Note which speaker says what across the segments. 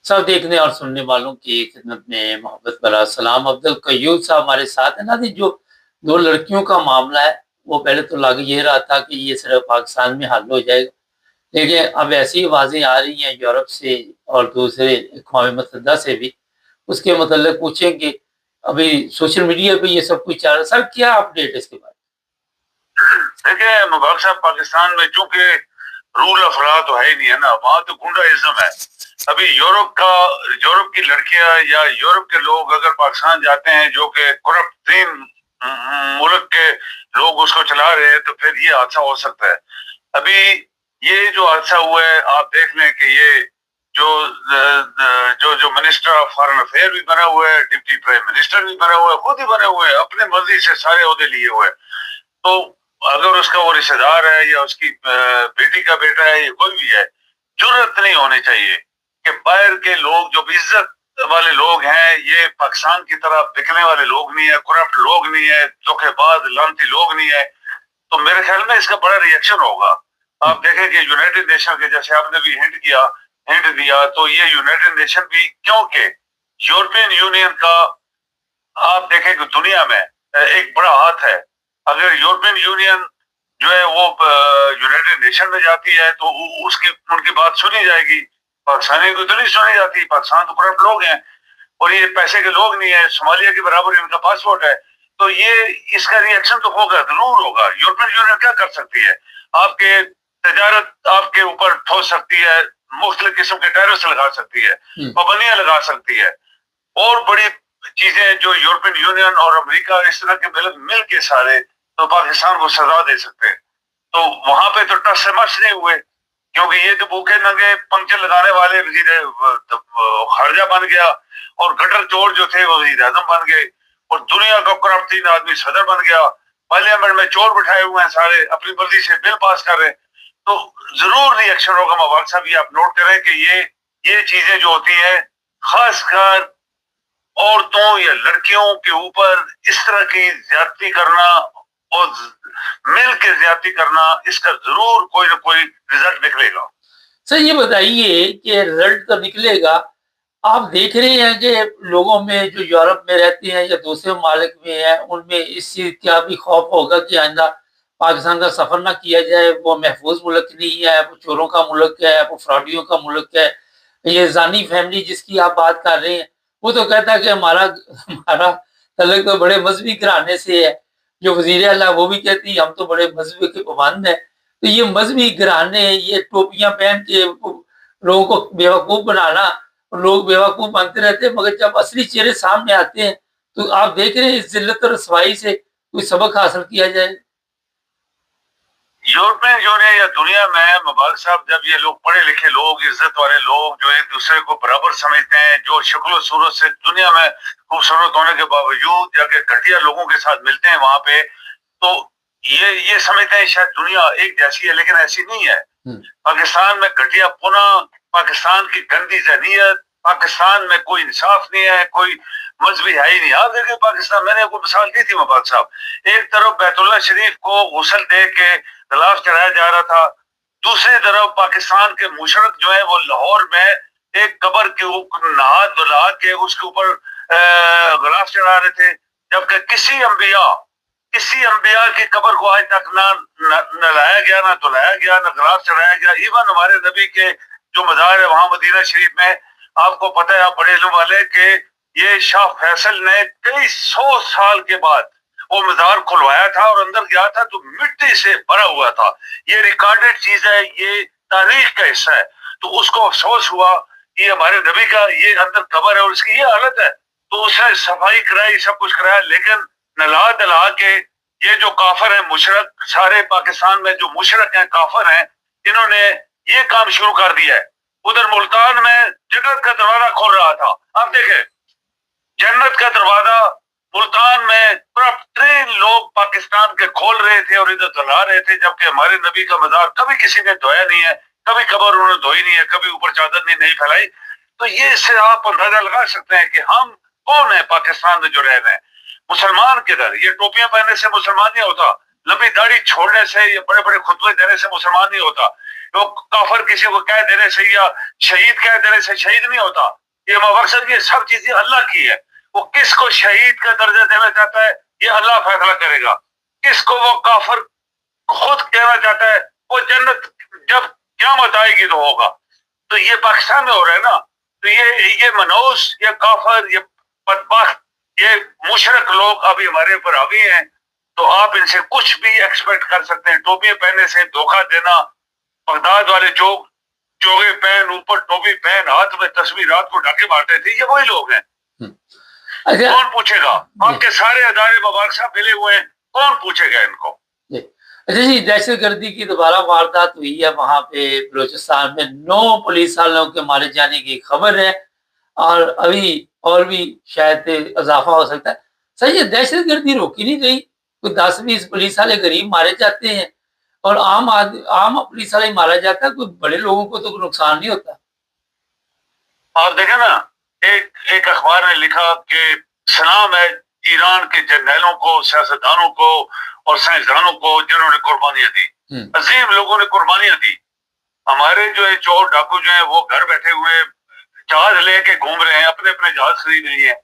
Speaker 1: सब देखने और सुनने वालों की खिदमत में मोहब्बत भरा सलाम। अब्दुल कयूम साहब हमारे साथ है। नाज़रीन, जो 2 लड़कियों का मामला है, वो पहले तो लग ये रहा था कि ये सिर्फ़ पाकिस्तान में हल हो जाएगा, लेकिन अब ऐसी आवाज़ें आ रही हैं यूरोप से और दूसरे अक़वाम मुत्तहिदा से भी, उसके मतलब पूछेंगे। अभी सोशल मीडिया पे ये सब कुछ चल रहा है। सर, क्या अपडेट है इसके बारे
Speaker 2: देखिए मुबारक साहब, पाकिस्तान में चूंकि रूल ऑफ लॉ तो है ही नहीं है ना, वहां तो गुंडाइज्म है। अभी यूरोप की लड़कियां या यूरोप के लोग अगर पाकिस्तान जाते हैं, जो कि करप्ट तीन मुल्क के लोग उसको चला रहे हैं, तो फिर ये हादसा हो सकता है। अभी ये जो हादसा हुआ है, आप देख लें कि ये जो जो जो मिनिस्टर ऑफ फॉरेन अफेयर भी बना हुआ है, डिप्टी प्राइम मिनिस्टर भी बना हुआ है, खुद ही बने हुए हैं, अपने मर्जी से सारे ओहदे लिए हुए हैं। तो अगर उसका वो रिश्तेदार है या उसकी बेटी का बेटा है या कोई भी है, जरूरत नहीं होनी चाहिए कि बाहर के लोग जो इज्जत वाले लोग हैं, ये पाकिस्तान की तरह बिकने वाले लोग नहीं है, करप्ट लोग नहीं है, धोखेबाज लानती लोग नहीं है। तो मेरे ख्याल में इसका बड़ा रिएक्शन होगा। आप देखें कि यूनाइटेड नेशन के, जैसे आपने भी हिंट दिया, तो ये यूनाइटेड नेशन भी, क्योंकि यूरोपियन यूनियन का आप देखें कि दुनिया में एक बड़ा हाथ है। अगर यूरोपियन यूनियन जो है वो यूनाइटेड नेशन में जाती है, तो उसकी उनकी बात सुनी जाएगी। पाकिस्तानी को तो नहीं सुनी जाती, पाकिस्तान तो करप्ट लोग हैं और ये पैसे के लोग नहीं है, सोमालिया के बराबर इनका पासपोर्ट है। तो ये इसका रिएक्शन तो होगा, जरूर होगा। यूरोपियन यूनियन क्या कर सकती है? आपके तजारत आपके ऊपर ठोस सकती है, मुख्तलिफ किस्म के टैरिफ्स लगा सकती है, पाबंदियां लगा सकती है, और बड़ी चीजें जो यूरोपियन यूनियन और अमेरिका इस तरह के मिल के सारे तो पाकिस्तान को सजा दे सकते हैं। तो वहां पे तो टस से मस नहीं हुए, क्योंकि ये तो भूखे नंगे पंक्चर लगाने वाले वजीर खारजा बन गया, और गटर चोर जो थे वो वजीर आजम बन गए, और दुनिया का करप्ट तीन आदमी सदर बन गया। पार्लियामेंट में चोर बिठाए हुए हैं, सारे अपनी मर्जी से बिल पास कर रहे हैं। तो जरूर रिएक्शन होगा। मुबारक साहब, ये आप नोट करें कि ये चीजें जो होती हैं, खासकर औरतों या लड़कियों के ऊपर इस तरह की ज्यादती करना और मिल के ज्यादती करना, इसका जरूर कोई ना कोई रिजल्ट निकलेगा।
Speaker 1: सर, ये बताइए कि रिजल्ट तो निकलेगा। आप देख रहे हैं कि लोगों में जो यूरोप में रहते हैं या दूसरे ममालिक में हैं, उनमें इस चीज़ का भी खौफ होगा कि आइंदा पाकिस्तान का सफ़र ना किया जाए। वो महफूज मुल्क नहीं है, वो चोरों का मुल्क है, वो फ्रॉडियों का मुल्क है। ये ज़ानी फैमिली जिसकी आप बात कर रहे हैं, वो तो कहता है कि हमारा हमारा तल्लुक तो बड़े मज़हबी घराने से है। जो वज़ीर आला वो भी कहती है हम तो बड़े मज़हब के पाबंद हैं। तो ये मज़हबी घराने, ये टोपियाँ पहन के लोगों को बेवकूफ़ बनाना, लोग बेवकूफ़ बनते रहते हैं, मगर जब असली चेहरे सामने आते हैं, तो आप देख रहे हैं इस ज़िल्लत और रसवाई से कोई सबक हासिल किया जाए।
Speaker 2: यूरोपियन यूनियन या दुनिया में मुबारक साहब, जब ये लोग पढ़े लिखे लोग, इज्जत वाले लोग, जो एक दूसरे को बराबर समझते हैं, जो शक्ल सूरत से दुनिया में खूबसूरत होने के बावजूद जाके घटिया लोगों के साथ मिलते हैं वहां पे, तो ये समझते हैं शायद दुनिया एक जैसी है, लेकिन ऐसी नहीं है। पाकिस्तान में घटिया पुना, पाकिस्तान की गंदी जहनीत, पाकिस्तान में कोई इंसाफ नहीं है, कोई मजहबी है ही नहीं। आप देखिए पाकिस्तान, मैंने आपको मिसाल दी थी मुबारक साहब, एक तरफ बैतुल्ला शरीफ को गुसल दे के गलाफ चढ़ाया जा रहा था, दूसरी तरफ पाकिस्तान के मुशरक जो है वो लाहौर में एक कब्र के ऊपर नहा धुला के उसके ऊपर गलाफ चढ़ा रहे थे, जबकि किसी अंबिया की कब्र को आज तक न लाया गया, ना धुलाया गया, ना गलाफ चढ़ाया गया। इवन हमारे नबी के जो मज़ार है वहां मदीना शरीफ में, आपको पता है, आप बड़े इल्म वाले, के ये शाह फैसल ने कई 100 साल के बाद वो मज़ार खुलवाया था और अंदर गया था तो मिट्टी से भरा हुआ था। ये रिकॉर्डेड चीज है, ये तारीख का हिस्सा है। तो उसको अफसोस हुआ कि हमारे नबी का ये अंदर कब्र है और इसकी ये हालत है। तो उसने सफाई कराई, सब कुछ कराया, लेकिन नला दला के ये जो काफर है मुशरक, सारे पाकिस्तान में जो मुशरक हैं, काफर हैं, इन्होंने ये काम शुरू कर दिया है। उधर मुल्तान में जन्नत का दरवाजा खोल रहा था। आप देखें, जन्नत का दरवाजा मुल्तान में तरीन लोग पाकिस्तान के खोल रहे थे और इधर जला रहे थे, जबकि हमारे नबी का मज़ार कभी किसी ने धोया नहीं है, कभी कब्र उन्होंने धोई नहीं है, कभी ऊपर चादर नहीं फैलाई। तो ये इससे आप अंदाजा लगा सकते हैं कि हम कौन है पाकिस्तान में जो रह रहे हैं। मुसलमान किधर? ये टोपियां पहनने से मुसलमान नहीं होता, लंबी दाढ़ी छोड़ने से या बड़े बड़े खुतबे देने से मुसलमान नहीं होता। لوگ کافر کسی کو کہہ دینے سے یا شہید کہہ دینے سے شہید نہیں ہوتا. یہ مقصد یہ سب چیزیں اللہ کی ہے. وہ کس کو شہید کا درجہ دینا چاہتا ہے یہ اللہ فیصلہ کرے گا. کس کو وہ کافر خود کہنا چاہتا ہے وہ جنت جب قیامت آئے گی تو ہوگا. تو یہ پاکستان میں ہو رہا ہے نا. تو یہ منوس، یہ کافر، یہ بدبخت، یہ مشرک لوگ ابھی ہمارے اوپر حاوی ہیں. تو آپ ان سے کچھ بھی ایکسپیکٹ کر سکتے ہیں. ٹوپیاں پہننے سے دھوکہ دینا، بغداد والے چوگے پہن، اوپر ٹوپی پہن، ہاتھ میں تسبیح، رات کو ڈاکے مارتے تھے، یہ وہی لوگ ہیں. کون پوچھے گا؟ آپ کے سارے ادارے مبارک صاحب ملے ہوئے ہیں، کون پوچھے گا ان کو؟
Speaker 1: اچھا جی، دہشت گردی کی دوبارہ واردات ہوئی ہے وہاں پہ بلوچستان میں. 9 پولیس والوں کے مارے جانے کی خبر ہے اور ابھی اور بھی شاید اضافہ ہو سکتا ہے. صحیح ہے، دہشت گردی روکی نہیں گئی. کوئی 10-20 پولیس والے غریب مارے جاتے ہیں اور عام پولیس والے مارا جاتا ہے. کوئی بڑے لوگوں کو تو نقصان نہیں ہوتا.
Speaker 2: آپ دیکھیں نا، ایک اخبار نے لکھا کہ سلام ہے ایران کے جرنیلوں کو، سیاستدانوں کو اور سائنسدانوں کو جنہوں نے قربانیاں دی. عظیم لوگوں نے قربانیاں دی. ہمارے جو ہے چور ڈاکو جو ہیں وہ گھر بیٹھے ہوئے جہاز لے کے گھوم رہے ہیں، اپنے اپنے جہاز خرید رہی ہیں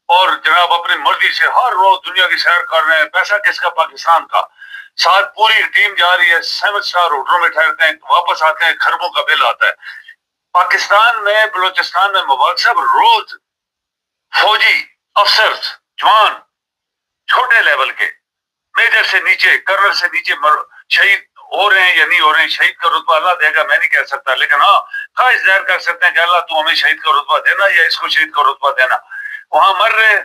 Speaker 2: اور جناب اپنی مرضی سے ہر روز دنیا کی سیر کر رہے ہیں. پیسہ کس کا؟ پاکستان کا. ساتھ پوری ٹیم جا رہی ہے، 7 اسٹار ہوٹلوں میں ٹھہرتے ہیں، واپس آتے ہیں، خربوں کا بل آتا ہے. پاکستان میں، بلوچستان میں مبارک صاحب روز فوجی افسر جوان چھوٹے لیول کے، میجر سے نیچے، کرنل سے نیچے شہید ہو رہے ہیں یا نہیں ہو رہے ہیں. شہید کا رتبہ اللہ دے گا، میں نہیں کہہ سکتا، لیکن ہاں خواہش ظاہر کر سکتے ہیں کہ اللہ تو ہمیں شہید کا رتبہ دینا یا اس کو شہید کا رتبہ دینا. وہاں مر رہے.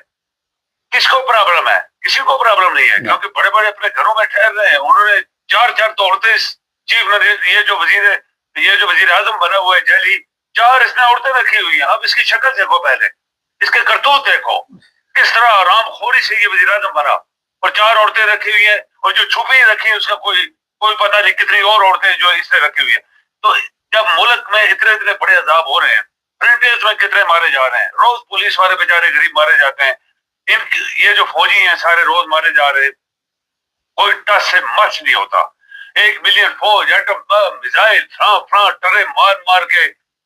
Speaker 2: کس کو پرابلم ہے؟ کسی کو پرابلم نہیں ہے، کیونکہ بڑے بڑے اپنے گھروں میں ٹھہر رہے ہیں. انہوں نے 4 عورتیں، چیف یہ جو وزیر اعظم بنا ہوا ہے جیلی، 4 اس نے عورتیں رکھی ہوئی ہیں. اب اس کی شکل دیکھو، پہلے اس کے کرتوت دیکھو، کس طرح آرام خوری سے یہ وزیر اعظم بنا اور 4 عورتیں رکھی ہوئی ہیں. اور جو چھپی رکھی ہے اس کا کوئی پتہ نہیں کتنی اور عورتیں جو اس نے رکھی ہوئی ہیں. تو جب ملک میں اتنے بڑے عذاب ہو رہے ہیں، فرنٹیئرز میں کتنے مارے جا رہے ہیں، روز پولیس والے بیچارے غریب مارے جاتے ہیں. یہ جو فوجی ہیں سارے روز مارے جا رہے، کوئی ٹس سے مچ نہیں ہوتا. 1 ملین فوج، ایٹم بم، میزائل، ٹرے مار کے،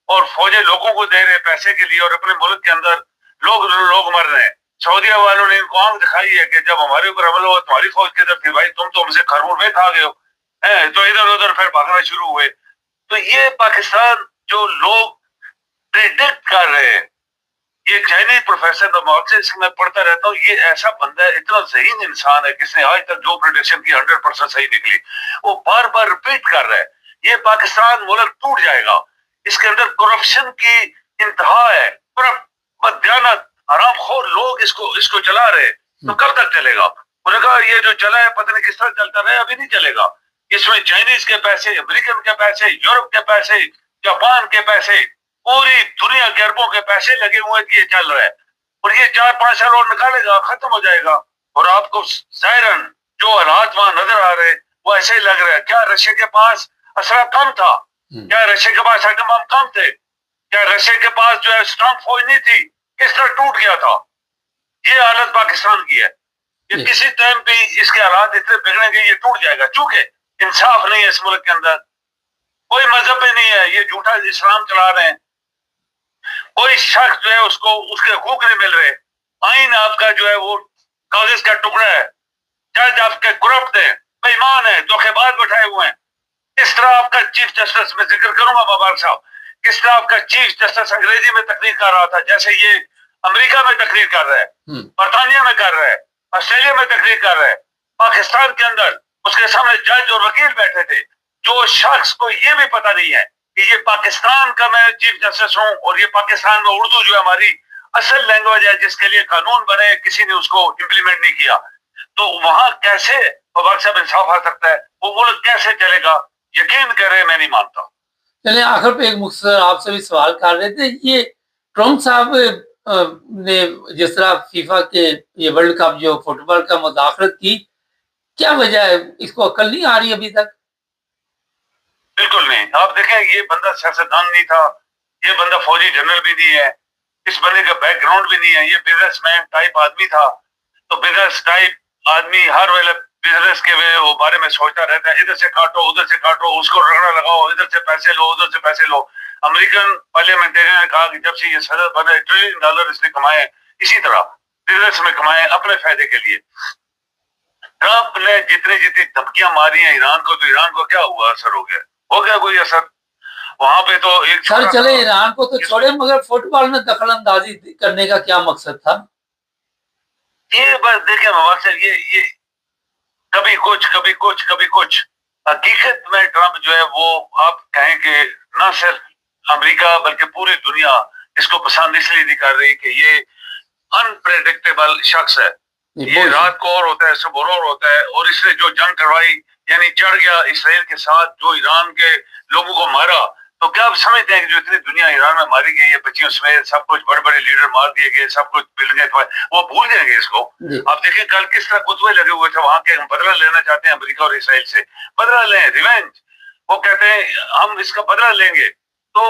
Speaker 2: اور فوجیں لوگوں کو دے رہے پیسے کے لیے، اور اپنے ملک کے اندر لوگ مر رہے ہیں. سعودیہ والوں نے ان کو آنکھ دکھائی ہے کہ جب ہمارے اوپر حملہ ہوا تمہاری فوج کی طرف تھی، بھائی تم تو ہم سے خربور میں کھا گئے ہو، تو ادھر ادھر پھر بھاگنا شروع ہوئے. تو یہ پاکستان جو لوگ پریڈکٹ کر رہے ہیں، یہ چائنیز پروفیسر میں پڑھتا رہتا ہوں، یہ ایسا بندہ ہے، اتنا ذہین انسان ہے، کس نے آج تک جو پریڈکشن کی 100% صحیح نکلی، وہ بار بار ریپیٹ کر رہا ہے. یہ پاکستان ملک ٹوٹ جائے گا. اس کے اندر کرپشن کی انتہا ہے، دیانت، حرام خور لوگ اس کو چلا رہے. تو کب تک چلے گا؟ انہوں نے کہا یہ جو چلا ہے پتہ نہیں کس طرح چلتا رہے، ابھی نہیں چلے گا. اس میں چائنیز کے پیسے، امریکن کے پیسے، یورپ کے پیسے، جاپان کے پیسے، پوری دنیا کے اربوں کے پیسے لگے ہوئے کہ یہ چل رہا ہے. اور یہ 4-5 سال اور نکالے گا، ختم ہو جائے گا. اور آپ کو ظاہراً جو حالات وہاں نظر آ رہے وہ ایسے ہی لگ رہا ہے. کیا رشیا کے پاس اسلحہ کم تھا؟ کیا رشیا کے پاس ایٹم بم کم تھے؟ کیا رشیا کے پاس جو ہے اسٹرانگ فوج نہیں تھی؟ کس طرح ٹوٹ گیا تھا؟ یہ حالت پاکستان کی ہے. یہ کسی ٹائم پہ اس کے حالات اتنے بگڑیں گے، یہ ٹوٹ جائے گا. چونکہ انصاف نہیں ہے اس ملک کے اندر، کوئی مذہب میں نہیں ہے، یہ جھوٹا اسلام چلا رہے ہیں. کوئی شخص جو ہے اس کے حقوق نہیں مل رہے. آئین آپ کا جو ہے وہ کاغذ کا ٹکڑا ہے. جج آپ کے کرپٹ ہے، بے ایمان ہے، دھوکے باز بٹھائے ہوئے ہیں. اس طرح آپ کا چیف جسٹس، میں ذکر کروں گا مبارک صاحب، کس طرح آپ کا چیف جسٹس انگریزی میں تقریر کر رہا تھا جیسے یہ امریکہ میں تقریر کر رہا ہے، برطانیہ میں کر رہا ہے، آسٹریلیا میں تقریر کر رہا ہے. پاکستان کے اندر اس کے سامنے جج اور وکیل بیٹھے تھے. جو شخص کو یہ بھی پتہ نہیں ہے کہ یہ پاکستان کا میں چیف جسٹس ہوں اور یہ پاکستان میں اردو جو ہے ہماری اصل لینگویج ہے جس کے لیے قانون بنے، کسی نے اس کو امپلیمنٹ نہیں کیا. تو وہاں کیسے مبارک صاحب انصاف آ سکتا ہے؟ وہ ملک کیسے چلے گا؟ یقین کرے میں نہیں مانتا.
Speaker 1: چلیں آخر پہ ایک مختصر آپ سے بھی سوال کر رہے تھے. یہ ٹرمپ صاحب نے جس طرح فیفا کے یہ ورلڈ کپ جو فٹ بال کا مداخلت کی، کیا وجہ ہے؟ اس کو عقل نہیں آ رہی ابھی تک؟
Speaker 2: بالکل نہیں. آپ دیکھیں یہ بندہ سیاستدان نہیں تھا، یہ بندہ فوجی جنرل بھی نہیں ہے، اس بندے کا بیک گراؤنڈ بھی نہیں ہے. یہ بزنس مین ٹائپ آدمی تھا. تو بزنس ٹائپ آدمی ہر ویلے बिजनेस के वो बारे में सोचता रहता है, इधर से काटो उधर से काटो, उसको रगड़ा लगाओ, इधर से पैसे लो उधर से पैसे लो। अमेरिकन पार्लियामेंटेरियन ने कहा कि जब से ये सदर बने $1 ट्रिलियन इसने कमाए, इसी तरह बिजनेस में कमाए अपने फायदे के लिए। ट्रंप ने जितनी जितनी धमकियां मारी हैं ईरान को, तो ईरान को क्या हुआ, असर हो गया कोई असर? वहां पे तो एक
Speaker 1: सर चले ईरान को तो छोड़े, मगर फुटबॉल में दखल अंदाजी करने का क्या मकसद था?
Speaker 2: ये बस देखें मुबारक साहब, ये कभी कुछ कभी कुछ कभी कुछ। हकीकत में ट्रंप जो है वो आप कहें कि न सिर्फ अमेरिका बल्कि पूरी दुनिया इसको पसंद इसलिए नहीं कर रही कि ये अनप्रेडिक्टेबल शख्स है। ये रात को और होता है, सुबह और होता है, और इसने जो जंग करवाई, यानी चढ़ गया इसराइल के साथ, जो ईरान के लोगों को मारा। तो क्या आप समझते हैं कि जो इतनी दुनिया ईरान में मारी गई है, बच्चियों समेत सब कुछ, बड़े बड़े लीडर मार दिए गए, सब कुछ बिल्डिंग, वो भूल जाएंगे इसको? आप देखें कल किस तरह कुतबे लगे हुए थे वहां के, हम बदला लेना चाहते हैं अमेरिका और इसराइल से, बदला लें, रिवेंज। वो कहते हैं हम इसका बदला लेंगे। तो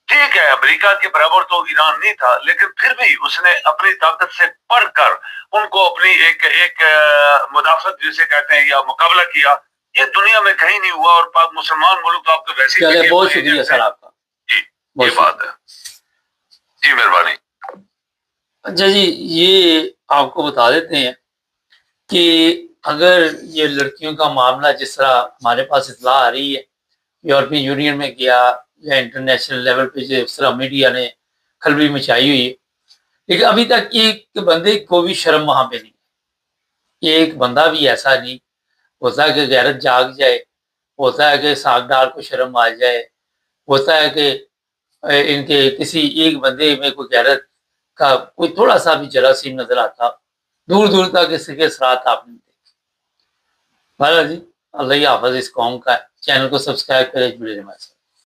Speaker 2: ठीक है, अमेरिका के बराबर तो ईरान नहीं था, लेकिन फिर भी उसने अपनी ताकत से बढ़कर उनको अपनी एक मुदाफत जिसे कहते हैं या मुकाबला किया। ये दुनिया में कहीं नहीं हुआ, और पाक मुसलमान मुल्क तो आपको वैसे ही।
Speaker 1: बहुत शुक्रिया सर आपका
Speaker 2: जी, ये बात है जी, मेहरबानी।
Speaker 1: अच्छा जी, ये आपको बता देते हैं कि अगर ये लड़कियों का मामला जिस तरह हमारे पास इत्तला आ रही है, यूरोपियन यूनियन में गया या इंटरनेशनल लेवल पे जिस तरह मीडिया ने खलबली मचाई हुई है, लेकिन अभी तक एक बंदे को भी शर्म वहां पे नहीं। एक बंदा भी ऐसा नहीं होता है कि गैरत जाग जाए, होता है कि सागदार को शर्म आ जाए, होता है कि इनके किसी एक बंदे में कोई गैरत का कोई थोड़ा सा भी जरासीम नजर आता। दूर दूर तक इसके असरात आपने देखे। महाराज जी, अल्लाह ही हाफिज इस कौम का। चैनल को सब्सक्राइब करें, जुड़े रहिए हमारे साथ।